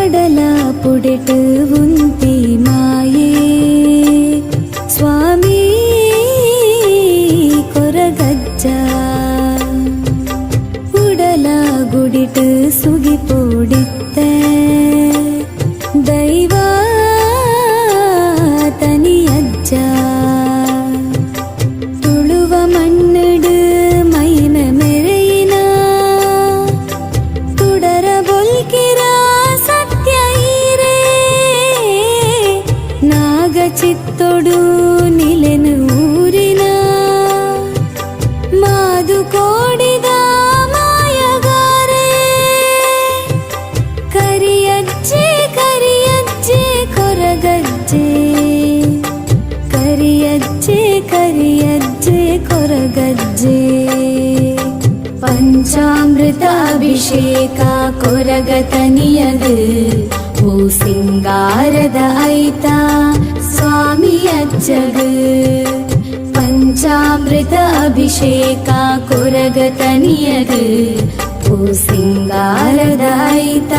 ಕಡಲ ಪುಡೆಟು ಉಂತಿ ಮಾಯೇ ಸ್ವಾಮಿ ಕೊರಗಜ್ಜ ಉಡಲ ಗುಡಿಟು ಸುಗಿ ಪೋಡಿತ್ತ ದೈವ ತನಿಯಜ್ಜ ತುಳುವ ಮಣ್ಣಡು ಮೈನ ಮೆರೆಯಿನ ತುಡರ ಬೊಲ್ಕಿರ ಸತ್ಯ ಈರೇ ನಾಗ ಚಿತ್ತೊಡು ನಿಲೆನು ಊರಿನ ಮಾದು ಕೋಡಿದ ಮಾಯಗಾರೆ ಕರಿಯಜ್ಜೆ ಕರಿಯಜ್ಜೆ ಕೊರಗಜ್ಜೆ ಕರಿಯಜ್ಜೆ ಕರಿಯಜ್ಜೆ ಕೊರಗಜ್ಜೆ ಪಂಚಾಮೃತ ಅಭಿಷೇಕ ಕೊರಗತನಿಯದು ಓ ಸಿಂಗಾರದ ಐತ ಸ್ವಾಮಿ ಅಜ್ಜಗು ಪಂಚಾಮೃತ ಅಭಿಷೇಕ ಕೊರಗತನಿಯದು ಓ ಸಿಂಗಾರದ ಐತ